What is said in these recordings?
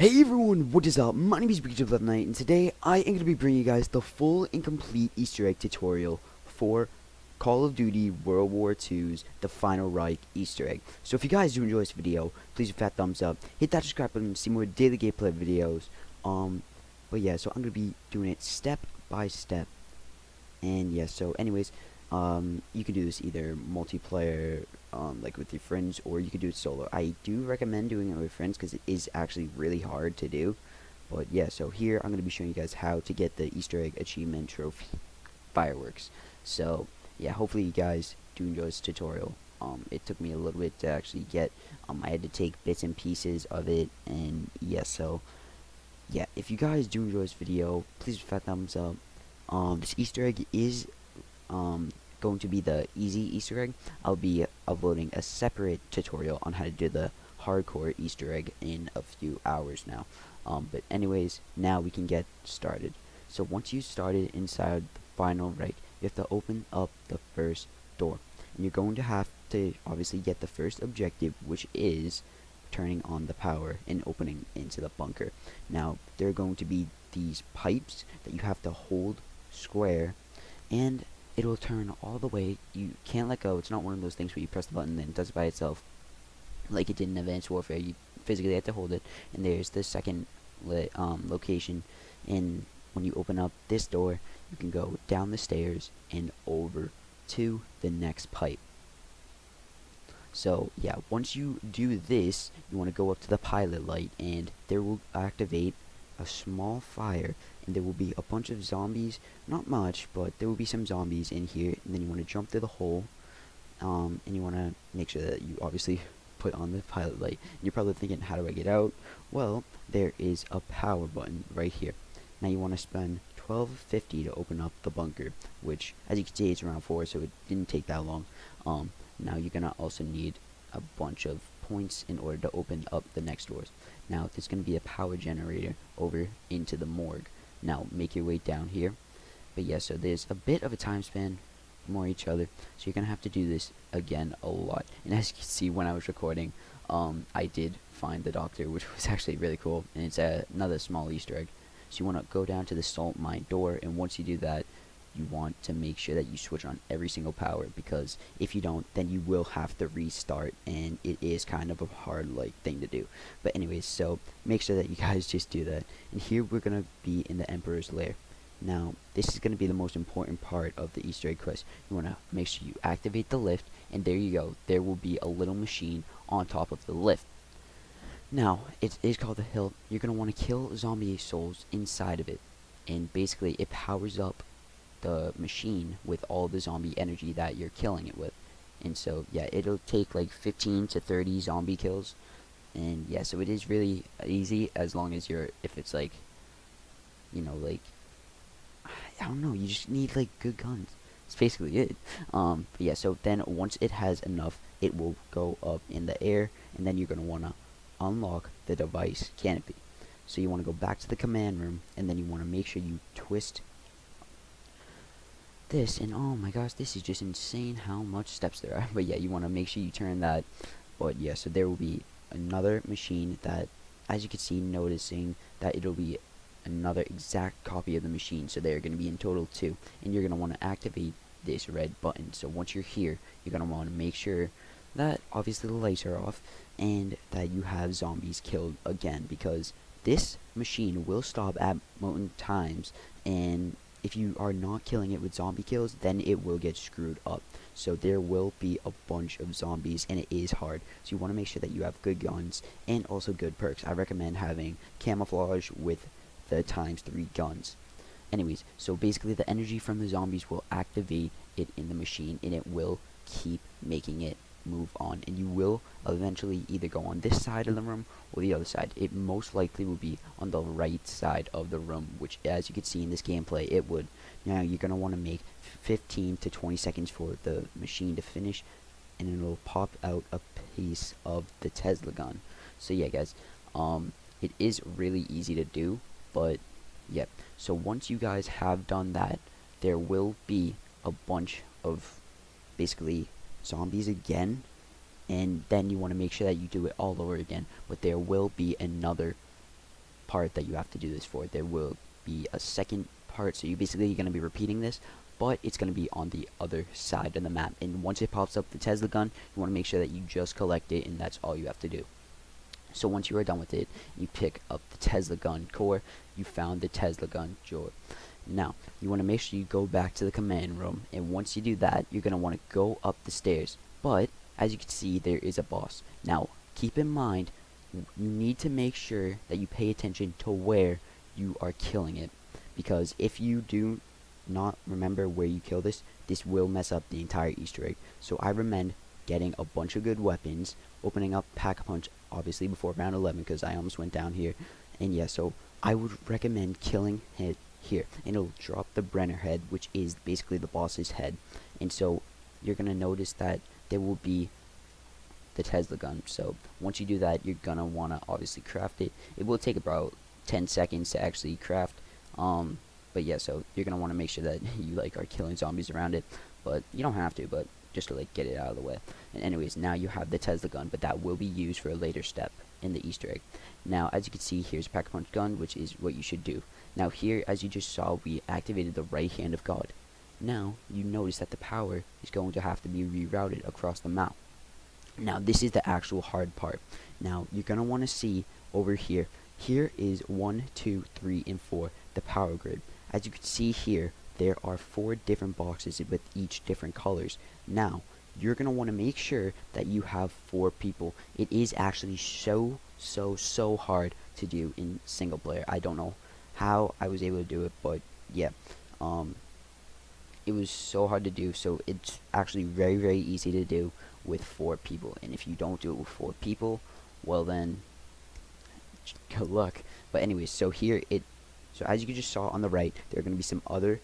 Hey everyone, what is up? My name is WWII, and today I am going to be bringing you guys the full and complete Easter egg tutorial for Call of Duty World War II's The Final Reich Easter Egg. So if you guys do enjoy this video, please give that thumbs up, hit that subscribe button to see more daily gameplay videos. But yeah, so I'm going to be doing it step by step. And yeah, so anyways, you can do this either multiplayer, like with your friends, or you can do it solo. I do recommend doing it with friends because it is actually really hard to do. But yeah, so here I'm going to be showing you guys how to get the Easter egg achievement trophy fireworks. So yeah, hopefully you guys do enjoy this tutorial. It took me a little bit to actually get. I had to take bits and pieces of it, and yeah, so yeah, if you guys do enjoy this video, please give that thumbs up. This Easter egg is going to be the easy Easter egg. I'll be uploading a separate tutorial on how to do the hardcore Easter egg in a few hours now. But anyways, now we can get started. So once you started inside the Final Reich, you have to open up the first door. And you're going to have to obviously get the first objective, which is turning on the power and opening into the bunker. Now, there are going to be these pipes that you have to hold square, and it'll turn all the way. You can't let go. It's not one of those things where you press the button and it does it by itself like it did in Advanced Warfare. You physically have to hold it, and there's the second location. And when you open up this door, you can go down the stairs and over to the next pipe. So yeah, once you do this, you want to go up to the pilot light, and there will activate a small fire, and there will be a bunch of zombies. Not much, but there will be some zombies in here. And then you want to jump through the hole, and you want to make sure that you obviously put on the pilot light. And you're probably thinking, how do I get out? Well, there is a power button right here. Now you want to spend $12.50 to open up the bunker, which, as you can see, it's around 4, so it didn't take that long. Now you're gonna also need a bunch of points in order to open up the next doors. Now there's gonna be a power generator over into the morgue. Now make your way down here. But yeah, so there's a bit of a time span for each other, so you're gonna have to do this again a lot. And as you can see, when I was recording, I did find the doctor, which was actually really cool, and it's another small Easter egg. So you want to go down to the salt mine door, and once you do that, you want to make sure that you switch on every single power, because if you don't, then you will have to restart, and it is kind of a hard thing to do. But anyways, so make sure that you guys just do that. And here we're gonna be in the Emperor's Lair. Now this is gonna be the most important part of the Easter egg quest. You want to make sure you activate the lift, and there you go, there will be a little machine on top of the lift. Now it is called the hill. You're gonna want to kill zombie souls inside of it, and basically it powers up the machine with all the zombie energy that you're killing it with. And so yeah, it'll take like 15 to 30 zombie kills. And yeah, so it is really easy, as long as if it's like, you know, like, I don't know, you just need like good guns. It's basically it. But yeah, so then once it has enough, it will go up in the air, and then you're gonna wanna unlock the device canopy. So you want to go back to the command room, and then you want to make sure you twist this, and oh my gosh, this is just insane how much steps there are. But yeah, you want to make sure you turn that. But yeah, so there will be another machine that, as you can see, noticing that it'll be another exact copy of the machine, so they're going to be in total 2, and you're going to want to activate this red button. So once you're here, you're going to want to make sure that obviously the lights are off, and that you have zombies killed again, because this machine will stop at certain times, and if you are not killing it with zombie kills, then it will get screwed up. So there will be a bunch of zombies, and it is hard. So you want to make sure that you have good guns and also good perks. I recommend having camouflage with the ×3 guns. Anyways, so basically the energy from the zombies will activate it in the machine, and it will keep making it move on, and you will eventually either go on this side of the room or the other side. It most likely will be on the right side of the room, which, as you can see in this gameplay, it would. Now you're going to want to make 15 to 20 seconds for the machine to finish, and it'll pop out a piece of the Tesla gun. So yeah, guys, it is really easy to do, but yep. So once you guys have done that, there will be a bunch of basically zombies again, and then you want to make sure that you do it all over again. But there will be another part that you have to do this for. There will be a second part, so you're basically going to be repeating this, but it's going to be on the other side of the map. And once it pops up the Tesla gun, you want to make sure that you just collect it, and that's all you have to do. So once you are done with it, you pick up the Tesla gun core. You found the Tesla gun core. Now, you want to make sure you go back to the command room, and once you do that, you're going to want to go up the stairs. But, as you can see, there is a boss. Now, keep in mind, you need to make sure that you pay attention to where you are killing it. Because if you do not remember where you kill this will mess up the entire Easter egg. So I recommend getting a bunch of good weapons, opening up Pack-a-Punch, obviously before round 11, because I almost went down here. And yeah, so I would recommend killing it here, and it'll drop the Brenner head, which is basically the boss's head. And so you're gonna notice that there will be the Tesla gun. So once you do that, you're gonna wanna obviously craft it. It will take about 10 seconds to actually craft. But yeah, so you're gonna wanna make sure that you like are killing zombies around it, but you don't have to, but just to like get it out of the way. And anyways, now you have the Tesla gun, but that will be used for a later step in the Easter egg. Now, as you can see, here's a Pack-a-Punch gun, which is what you should do. Now here, as you just saw, we activated the right hand of God. Now, you notice that the power is going to have to be rerouted across the map. Now, this is the actual hard part. Now, you're going to want to see over here. Here is 1, 2, 3, and 4, the power grid. As you can see here, there are 4 different boxes with each different colors. Now, you're going to want to make sure that you have 4 people. It is actually so hard to do in single player. I don't know how I was able to do it, but yeah, it was so hard to do. So it's actually very easy to do with 4 people, and if you don't do it with 4 people, well then good luck. But anyways, so here so as you just saw on the right, there are going to be some other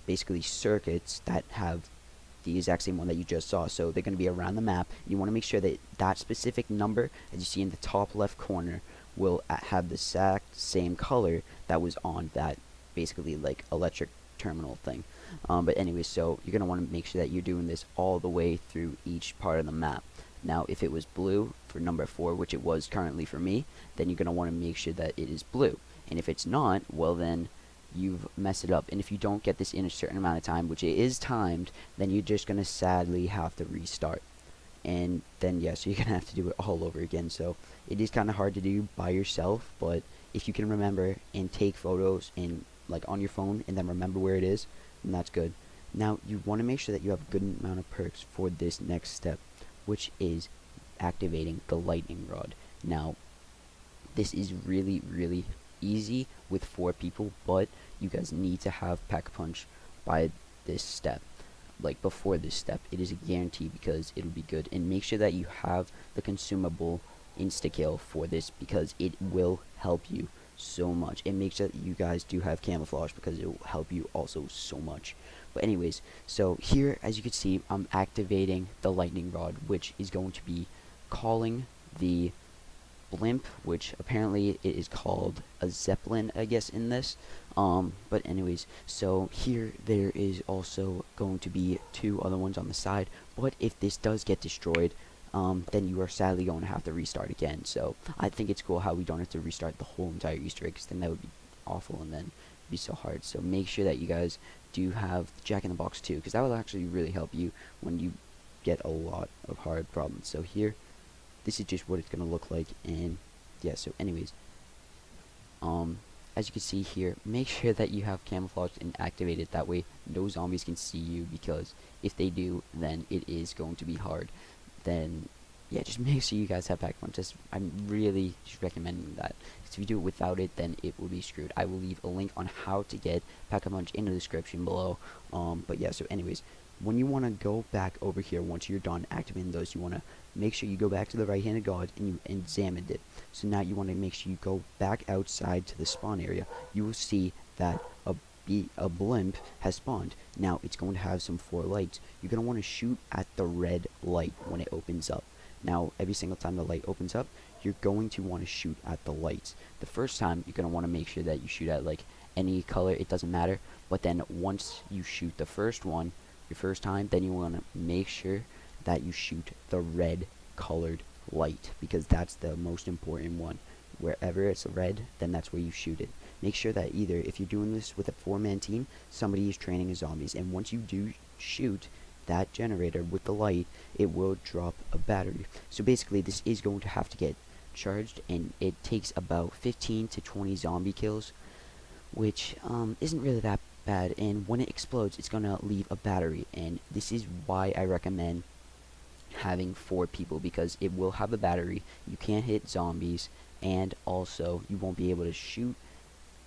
basically circuits that have the exact same one that you just saw. So they're going to be around the map. You want to make sure that that specific number, as you see in the top left corner, will have the exact same color that was on that basically like electric terminal thing. But anyway, so you're going to want to make sure that you're doing this all the way through each part of the map. Now, if it was blue for number 4, which it was currently for me, then you're going to want to make sure that it is blue. And if it's not, well then you've messed it up. And if you don't get this in a certain amount of time, which it is timed, then you're just going to sadly have to restart. And then yeah, so you're going to have to do it all over again. So it is kind of hard to do by yourself, but if you can remember and take photos and like on your phone and then remember where it is, then that's good. Now you want to make sure that you have a good amount of perks for this next step, which is activating the lightning rod. Now this is really easy with 4 people, but you guys need to have Pack-a-Punch by this step. Like before this step, it is a guarantee because it'll be good. And make sure that you have the consumable insta-kill for this, because it will help you so much. And make sure that you guys do have camouflage, because it will help you also so much. But anyways, so here as you can see, I'm activating the lightning rod, which is going to be calling the blimp, which apparently it is called a zeppelin, I guess, in this. But anyways, so here there is also going to be 2 other ones on the side, but if this does get destroyed, then you are sadly going to have to restart again. So I think it's cool how we don't have to restart the whole entire Easter egg, because then that would be awful and then it'd be so hard. So make sure that you guys do have Jack-in-the-Box too, because that will actually really help you when you get a lot of hard problems. So here, this is just what it's gonna look like. And yeah, so anyways, as you can see here, make sure that you have camouflage and activate it. That way no zombies can see you, because if they do, then it is going to be hard. Then yeah, just make sure you guys have Pack-a-Punch. I'm really just recommending that, because if you do it without it, then it will be screwed. I will leave a link on how to get Pack-a-Punch in the description below. But yeah, so anyways, when you want to go back over here, once you're done activating those, you want to make sure you go back to the right hand of God and you examined it. So now you want to make sure you go back outside to the spawn area. You will see that a blimp has spawned. Now it's going to have some 4 lights. You're going to want to shoot at the red light when it opens up. Now every single time the light opens up, you're going to want to shoot at the lights. The first time, you're going to want to make sure that you shoot at like any color, it doesn't matter. But then once you shoot the first one, your first time, then you want to make sure that you shoot the red colored light, because that's the most important one. wherever it's red, then that's where you shoot it. Make sure that either, if you're doing this with a 4-man team, somebody is training as zombies, and once you do shoot that generator with the light, it will drop a battery. So basically this is going to have to get charged, and it takes about 15 to 20 zombie kills, which isn't really that bad, and when it explodes it's gonna leave a battery, and this is why I recommend having 4 people, because it will have a battery, you can't hit zombies, and also you won't be able to shoot,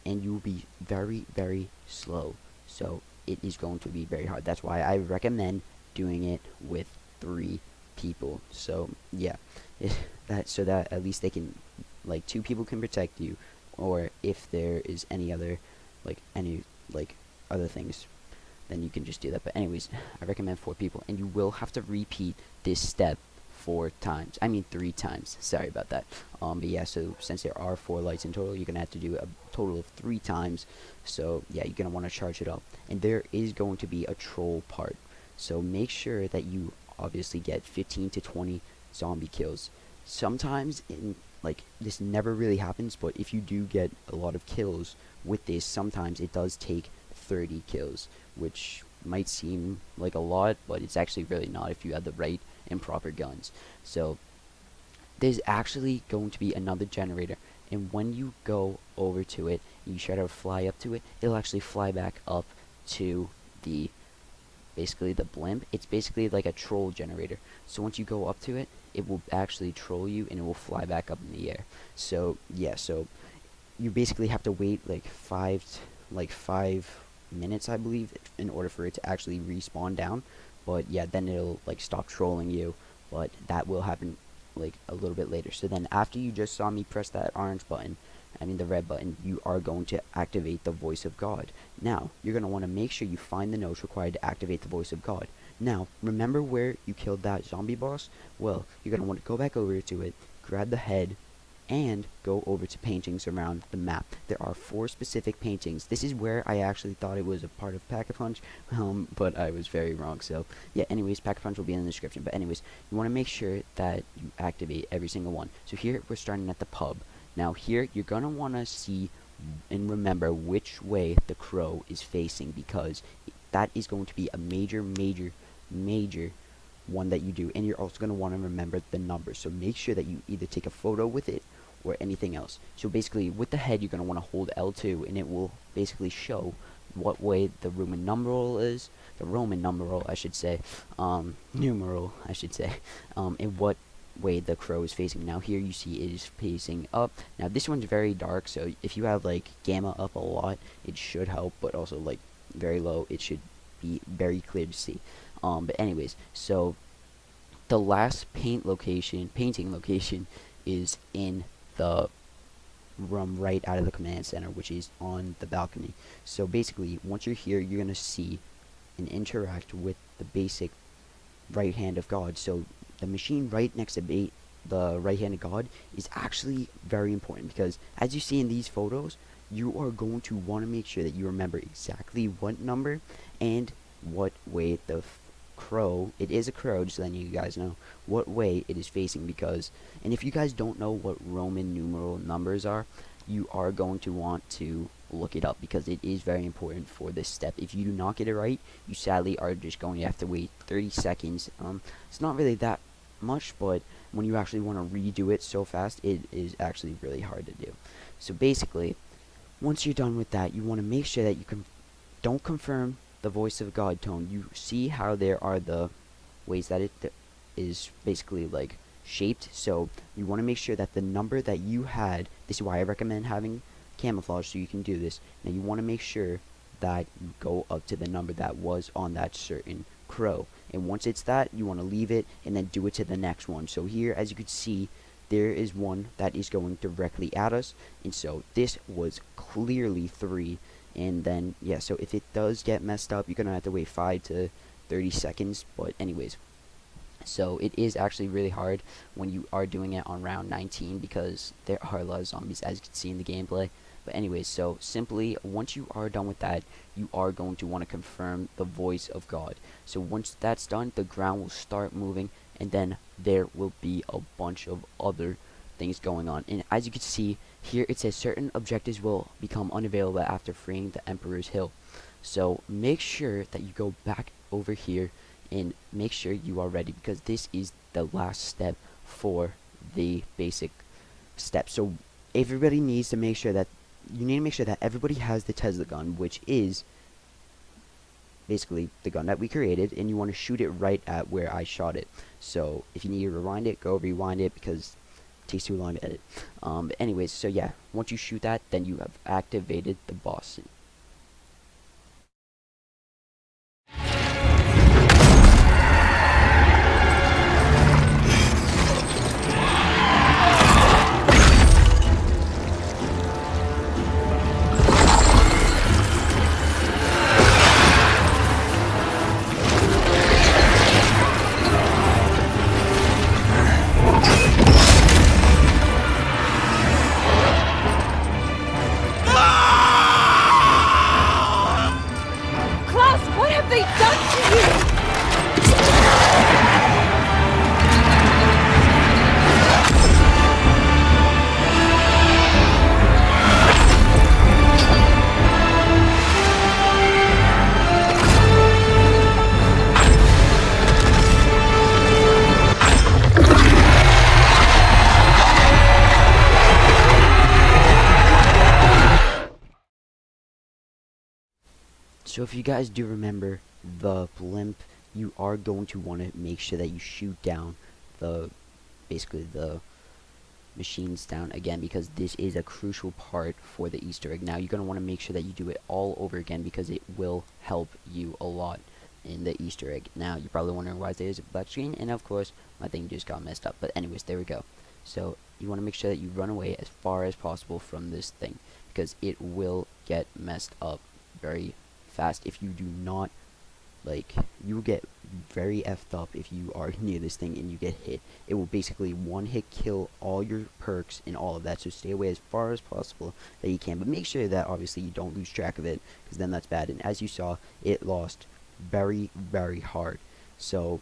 and you will be very, very slow. So it is going to be very hard. That's why I recommend doing it with 3 people. So yeah, so that at least they can, like, 2 people can protect you, or if there is any other other things, then you can just do that. But anyways, I recommend 4 people, and you will have to repeat this step 4 times. I mean 3 times. Sorry about that. But yeah, so since there are 4 lights in total, you're gonna have to do a total of 3 times. So yeah, you're gonna want to charge it up, and there is going to be a troll part. So make sure that you obviously get 15 to 20 zombie kills. Sometimes this never really happens, but if you do get a lot of kills with this, sometimes it does take 30 kills, which might seem like a lot, but it's actually really not if you have the right and proper guns. So there's actually going to be another generator, and when you go over to it, you try to fly up to it, it'll actually fly back up to the blimp. It's basically like a troll generator. So once you go up to it, it will actually troll you, and it will fly back up in the air. So yeah, so you basically have to wait like 5 minutes, I believe, in order for it to actually respawn down. But yeah, then it'll stop trolling you, but that will happen a little bit later. So then after you just saw me press that the red button, you are going to activate the voice of God. Now you're going to want to make sure you find the notes required to activate the voice of God. Now remember where you killed that zombie boss? Well, you're going to want to go back over to it, grab the head, and go over to paintings around the map. There are 4 specific paintings. This is where I actually thought it was a part of Pack-a-Punch, but I was very wrong. So yeah, anyways, Pack-a-Punch will be in the description. But anyways, you want to make sure that you activate every single one. So here we're starting at the pub. Now here you're gonna want to see and remember which way the crow is facing, because that is going to be a major one that you do, and you're also going to want to remember the numbers. So make sure that you either take a photo with it or anything else. So basically with the head, you're going to want to hold L2, and it will basically show what way the Roman numeral is, I should say, and what way the crow is facing. Now here you see it is facing up. Now this one's very dark, so if you have gamma up a lot, it should help, but also very low, it should be very clear to see. But anyways, so the last painting location is in the room right out of the command center, which is on the balcony. So basically, once you're here, you're gonna see and interact with the basic right hand of God. So the machine right next to the right hand of God is actually very important, because as you see in these photos, you are going to want to make sure that you remember exactly what number and what way the crow, it is a crow, just letting you guys know what way it is facing. Because, and if you guys don't know what Roman numeral numbers are, you are going to want to look it up, because it is very important for this step. If you do not get it right, you sadly are just going to have to wait 30 seconds. It's not really that much, but when you actually want to redo it so fast, it is actually really hard to do. So basically, once you're done with that, you want to make sure that you don't confirm the voice of God tone. You see how there are the ways that it is basically shaped. So you want to make sure that the number that you had, this is why I recommend having camouflage, so you can do this. Now you want to make sure that you go up to the number that was on that certain crow, and once it's that, you want to leave it and then do it to the next one. So here, as you can see, there is one that is going directly at us, and so this was clearly 3. And then yeah, so if it does get messed up, you're gonna have to wait 5 to 30 seconds. But anyways, so it is actually really hard when you are doing it on round 19, because there are a lot of zombies, as you can see in the gameplay. But anyways, so simply, once you are done with that, you are going to want to confirm the voice of God. So once that's done, the ground will start moving, and then there will be a bunch of other things going on. And as you can see here, it says certain objectives will become unavailable after freeing the Emperor's Hill. So make sure that you go back over here and make sure you are ready, because this is the last step for the basic steps. So everybody needs to make sure that everybody has the Tesla gun, which is basically the gun that we created, and you want to shoot it right at where I shot it. So if you need to rewind it, go rewind it, because it takes too long to edit. But anyways, so yeah, once you shoot that, then you have activated the boss. What have they done to you? So if you guys do remember the blimp, you are going to want to make sure that you shoot down basically the machines down again, because this is a crucial part for the Easter egg. Now you're going to want to make sure that you do it all over again, because it will help you a lot in the Easter egg. Now you're probably wondering why there's a black screen, and of course my thing just got messed up. But anyways, there we go. So you want to make sure that you run away as far as possible from this thing, because it will get messed up very fast if you do not, like, you get very effed up if you are near this thing and you get hit. It will basically one hit kill all your perks and all of that, so stay away as far as possible that you can, but make sure that obviously you don't lose track of it, because then that's bad. And as you saw, it lost very, very hard. So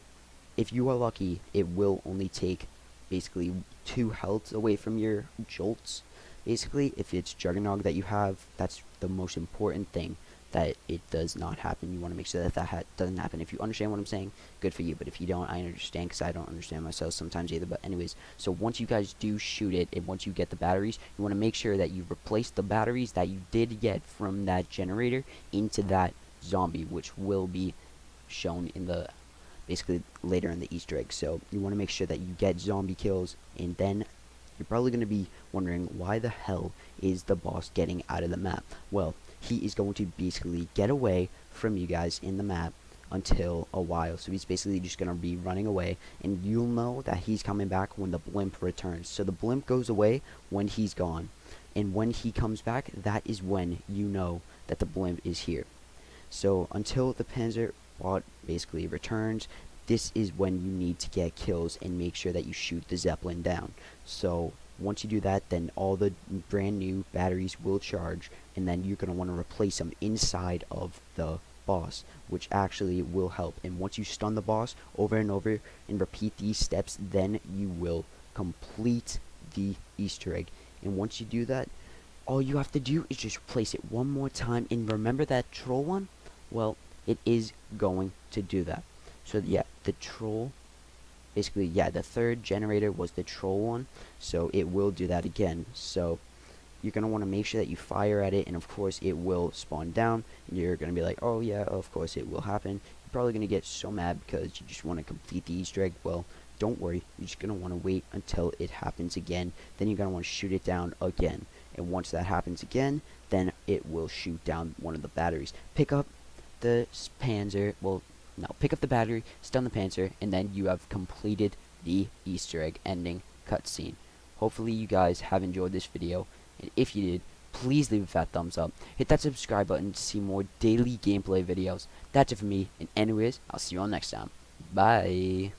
if you are lucky, it will only take basically 2 healths away from your jolts. Basically, if it's Juggernog that you have, that's the most important thing, that it does not happen. You want to make sure that that doesn't happen. If you understand what I'm saying, good for you, but if you don't, I understand, because I don't understand myself sometimes either. But anyways, so once you guys do shoot it, and once you get the batteries, you want to make sure that you replace the batteries that you did get from that generator into that zombie, which will be shown in the basically later in the Easter egg. So you want to make sure that you get zombie kills, and then you're probably going to be wondering, why the hell is the boss getting out of the map? Well, he is going to basically get away from you guys in the map until a while. So he's basically just going to be running away, and you'll know that he's coming back when the blimp returns. So the blimp goes away when he's gone, and when he comes back, that is when you know that the blimp is here. So until the Panzer bot basically returns, this is when you need to get kills and make sure that you shoot the Zeppelin down. So once you do that, then all the brand new batteries will charge, and then you're going to want to replace them inside of the boss, which actually will help. And once you stun the boss over and over and repeat these steps, then you will complete the Easter egg. And once you do that, all you have to do is just replace it one more time. And remember that troll one? Well, it is going to do that. So yeah, the troll, basically, yeah, the third generator was the troll one, so it will do that again. So you're going to want to make sure that you fire at it, and of course it will spawn down, and you're going to be like, oh yeah, of course it will happen. You're probably going to get so mad because you just want to complete the Easter egg. Well, don't worry, you're just going to want to wait until it happens again. Then you're going to want to shoot it down again, and once that happens again, then it will shoot down one of the batteries. Pick up the Panzer, well, no, pick up the battery, stun the Panzer, and then you have completed the Easter egg ending cutscene. Hopefully you guys have enjoyed this video, and if you did, please leave a fat thumbs up. Hit that subscribe button to see more daily gameplay videos. That's it for me, and anyways, I'll see you all next time. Bye.